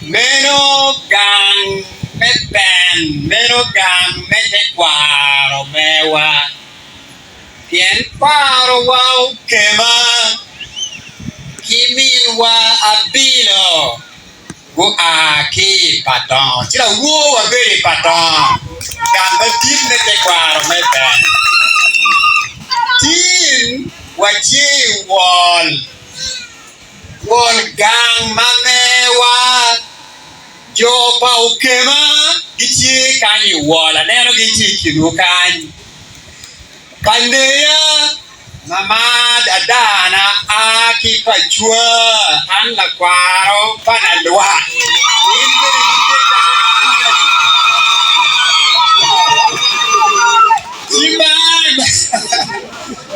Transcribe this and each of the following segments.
Meno gang me ben, meno gang me te quaro mewa. Tien paro wa ukema, kimin wa abilo. Wo aki patong, sila wo wa beri patong. Gang me tin me te quaro me ben. Tin wa chi wall. Wall gang mamewa. Yo pa ukema gichi kanyi wala neno gichi kinu kanyi pandeya mama dadana aki pachua an la kwaro panalwa Jiman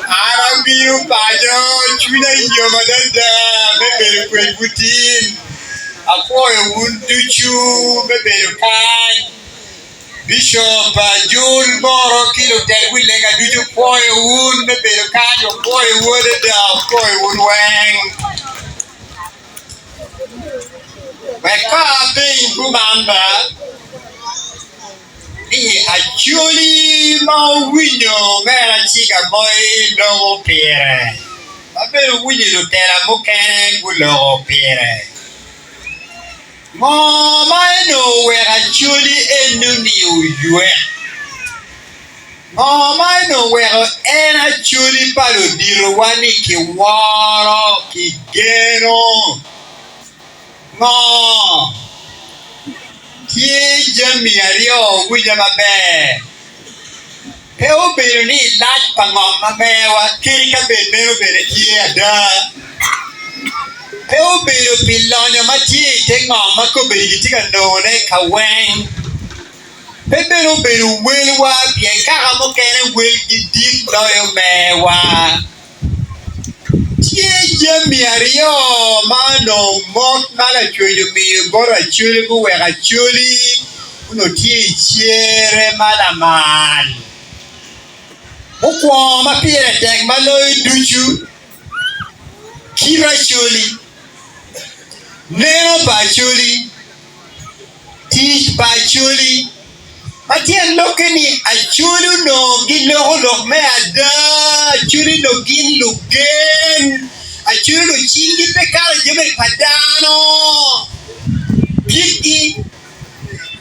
ara biru pajo chuna yo madanda bebe kwe butin Akoy wunduchu bebe kai Bishop Jul Moro kilo telwi lega duju koy wun bebe kai yo koy wudda koy wunweng Beka being kumamba Ni Acholi ma winyo mera chiga boy logo pere Babe winyo lo tera mukene gulo pere Mama no where actually enuni uwe. Mama no where en actually palo dirwani ki waro ki gero. No. Ki jami ario wija mabe. Peo bero ni laj pangom mabe wa kirika bero bero ki ada. Peo bero pilonyo machi take mama ko beri tika none kaweng. Peo bero welwa bien kaka mo kene wel gidit loyo mewa. Tie jami ario mano mot mala chuyo mi bora chuli ku wera chuli uno tie chere mala man. Ukwa mapire tek maloy duchu kira chuli. Neno Acholi, teach Acholi. Matian lokeni Acholi no gilo lo me ada Acholi no gin lugen Acholi no chingi pe kala jeme padano. Gigi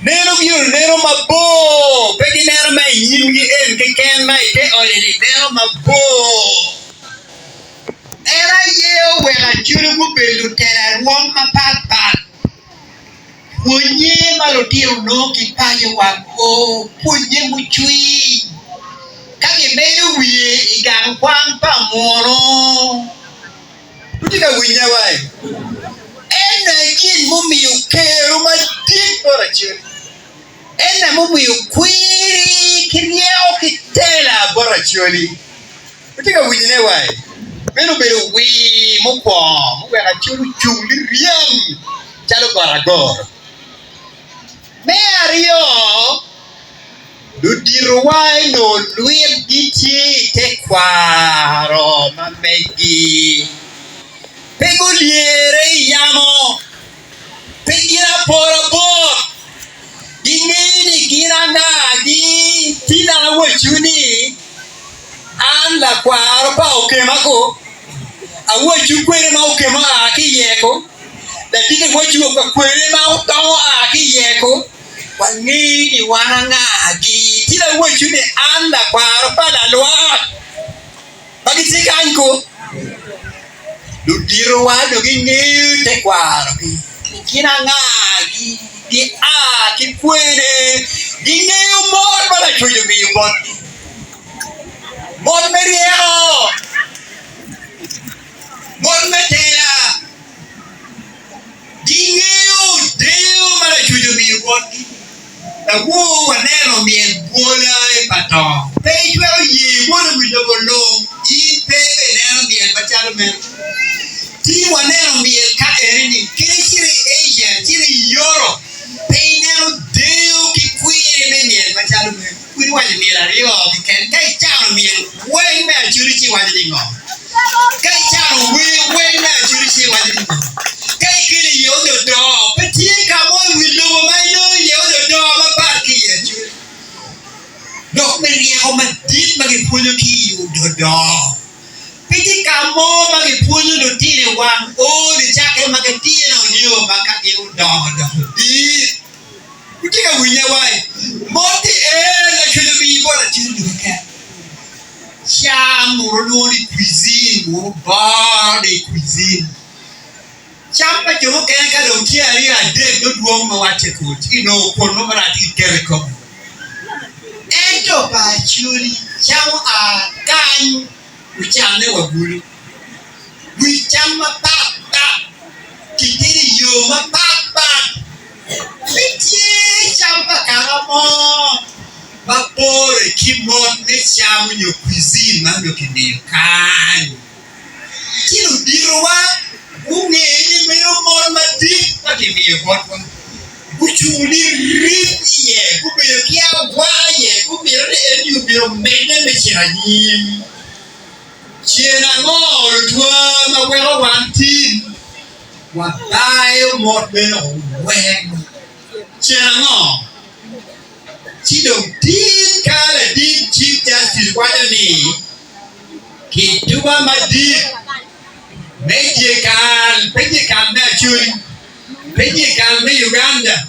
neno biyo neno mabo pegi neno mai yingi en ke ken mai te oyedi neno mabo. Era yeo wera churu belu tera wong mapapa. Punye malotiyo no kipayo wako. Punye muchui. Kage meru wiye igang kwang pamoro. Kutika winya wai. Ena yin mumi yukeru madik bora churi. Ena mumi yukwiri kiryeo kitela bora churi. Kutika winya wai. Meno bero wi mokwa mwera churu chuli riam chalo baragor me ario dudirwai no luel gichi te kwaro mamegi peguliere yamo pegira porabo gingini giranga gi tina wachuni an la kwaro pa okemako awo chukwere ma okema akiyeko da dike wochu ko kwere ma otawo akiyeko wangini wanangagi tila wochu ne an la kwaro pa la lwa bagisikanko dudiro wa do gini te kwaro kina ngagi di ki kwere gini umor bala chuyo mi bot Bon meriero, bon metela, dingeu mana cucu biu boti, tahu wanelo miel bola patong, pei jual ye bola biu bolong, ipe wanelo miel pacar men, ti wanelo miel kaerini, kiri Asia, kiri Europe, pei nelo deu ki kuire miel pacar men. Kuri wajib miel ario, kan kai cang miel, weng me curi ci wajib dingo. Kai cang weng me curi ci wajib dingo. Kai kiri yo do, peti kam puonjo kiyudo piti kamo ma gipuonjo no tine wan odi chake ma gitino niyo ma ka giudodo di kutika winye wai moti la chulo bi bora chulo ka cham muroni cuisine mur body cuisine cham pa jomo ken ka do kiari ade do duong ma wache kot ino kon no marati tereko ento pa chuli cham a kan uchane wabulu wichama papa kitiri yo ma papa Piti chamba karamo vapore kimon ne chamu nyo cuisine ma nyo kini kan kilo dirwa ungenye meyo mor mati pakimi botwa kuchuli riye kubeyo kia waye kubeyo enyu beyo mene mechiranyim chena ngor twa ma wero wantin wabayo mor beno weng chena Chido din kala din chief justice wadani kituba madin Mejikan na Acholi Mejikan na Uganda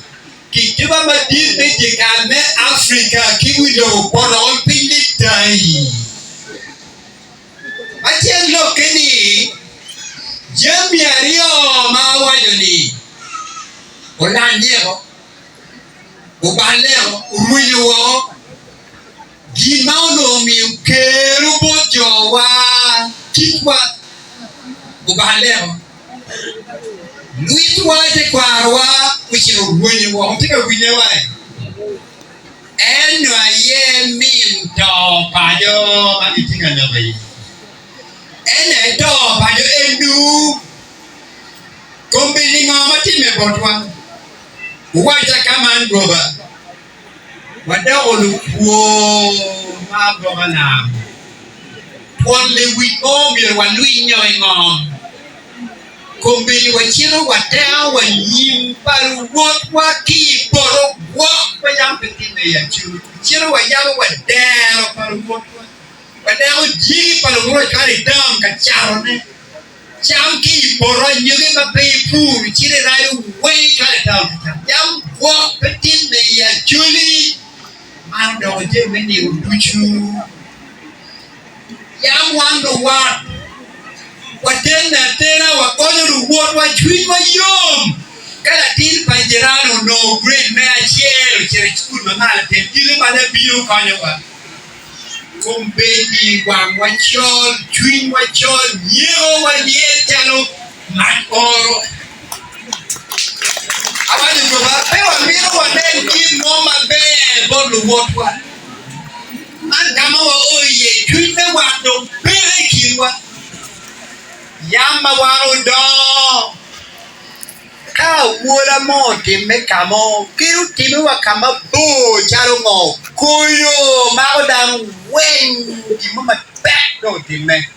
kituba madin Mejikan na Africa kiwido porol pinitai Achen lokeni jambi ario ma wajoni Olandero Ubalero umuyuo Gimauno mi ukerubo jowa kitwa Ubalero Luitwaje kwarwa Wichiro umuyuo Mtika winyewa Enwa ye minto Pajo Manitinga nawe Ene to Pajo endu Kumbini ngoma time botwa Uwaja kama androba Wada olukuo Maboma na Pwale wiko Mire walui nyoy ngom Kumbili wachiro wata Wanyimbaru waki Boro wak Wayampetime ya churu Chiro wayamu wadero Paru wak Wadero jiri paru wak Kari dam kacharo ne Jam ki boro nyuge ma pay pu chire rayu way kala down jam walk petin me ya Acholi ando je meni uduchu jam wando watenda tena wakono ruwot wa chui ma yom kala tin panjerano no great me achiel chire school mama te dile mana bio kanyo wa Kumbedi wang wachol, twin wachol, yero wanye chalo matoro. Awali kuba, pewa miro wanen kim noma be bolu wotwa. Man kama wa oye, twin me wando bere kiwa. Yamba wano do. Ka wula mo time kamo, kiru time wa kama bo chalo mo. Kuyo mao dan wen di mama back do time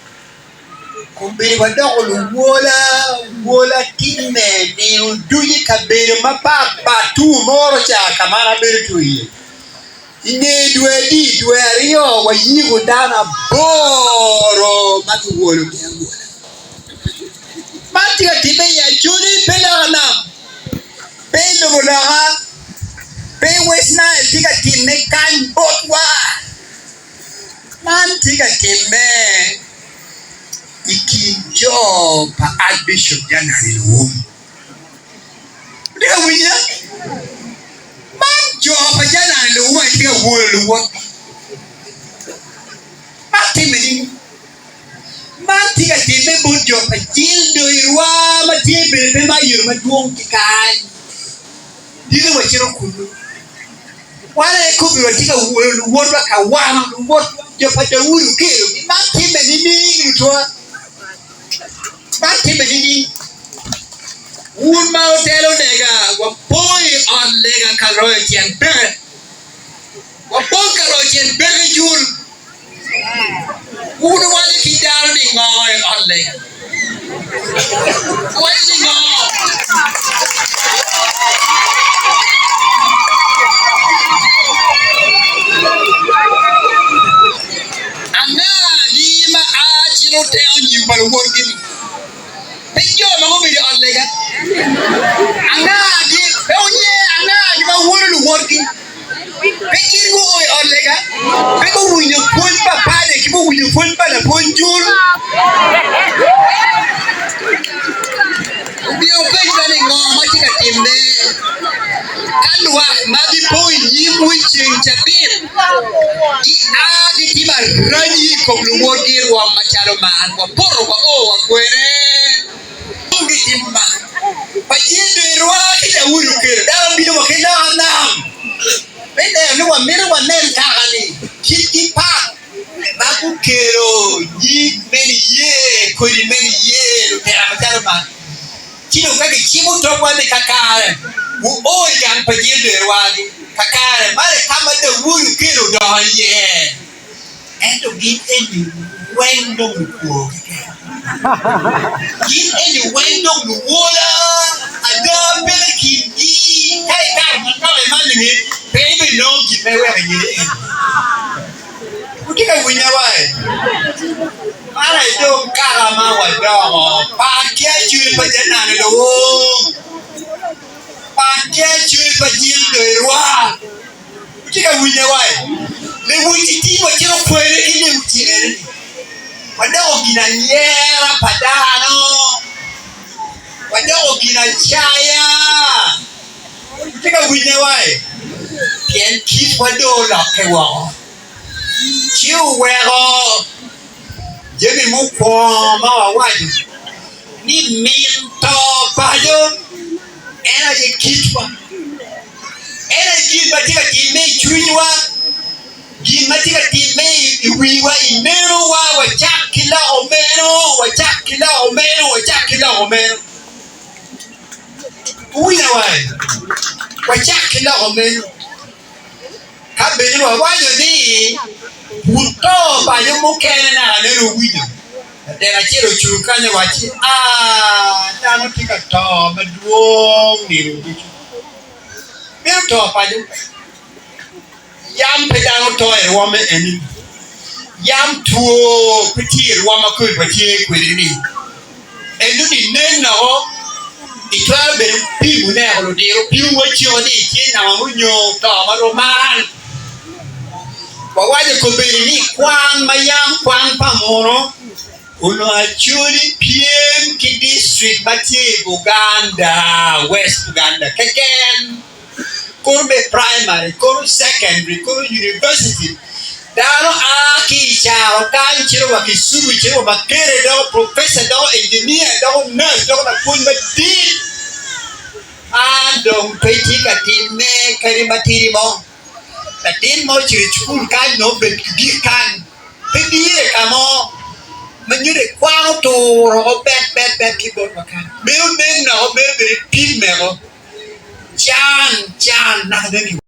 kumbe wadolo wola time ni uduyi kabere mapapa tu moro cha kamara bere tu yi ine dwe ario wa yigo dana boro matu wolo yangu mati ka time ya Acholi pela na pelo bola pe wesna tika time kan botwa man tika time ikijo pa Archbishop January home tika wiya man jo pa January home tika wolo what matime man tika time bojo pa Jildo Irwa ma tibe pe ma yirma duong tikan dile wachiro kulu wale kubi watika uwodwa kawana uwodwa jopata uru kero matime nini utwa matime nini unma hotelo nega wapoi on lega kalroy chien bere wapoi kalroy chien bere jul unu wale kidaro ni ngoy on lega wale ni ngoy ching chapin di adi ti ma rani ko luwo di wa machalo man wa poro wa o wa kwere ngi timma pa Jildo Irwa ki da wuru ke da bi mo ke da nam bende ni wa mero wa nen ta ani ki pa ba ku kero ni meni ye ko ni meni ye lo te machalo man kino kage chimu to kwa de kakare u o yan pa Jildo Irwa ni kakare male kama de wuru kero do ye endo git eni wendo ko git eni wendo wola ada bele kingi kai kai makale mani baby no git me we ni kutika winya wae ara do kala ma wa do pa kia chui pa jana ne do pa kia chui pa Jildo Irwa kutika winya wae le wuti ti wa kiro kwere ile utire wadao gina nyera padano wadao gina chaya kutika winya wae pien kit wado la kewa chiu wero jemi mu kwa ma waju ni minto bayo era ye kitwa era gilba tika time chunywa gilma tika time iwiwa imero wa chakila omeno uina wa chakila omeno kabeni wa wajo ni buto ba yo mukene na lero winyo tera chero churukanya wachi tano tika to maduong ni rudicho biro to pa yo yam pedano to Irwa me eni yam tuo piti Irwa ma ko pati kwini enu ni neno itwa be pimu ne olo diro pimu wachi oni chi na munyo to maroman wawaje ko be ni kwan mayam kwan pamoro uno Acholi PM ki district mati Uganda West Uganda keken kurbe primary kur secondary kur university daro aki chao kan chiro wa kisuru chiro wa kere do professor do engineer do nurse do na kun mati adong peti katime karimatiri mo tatin mo chiri chukul kan no bet gikan pedie kamo menyure kwao to ro bet kibon makan meu men no be pin mero chan na de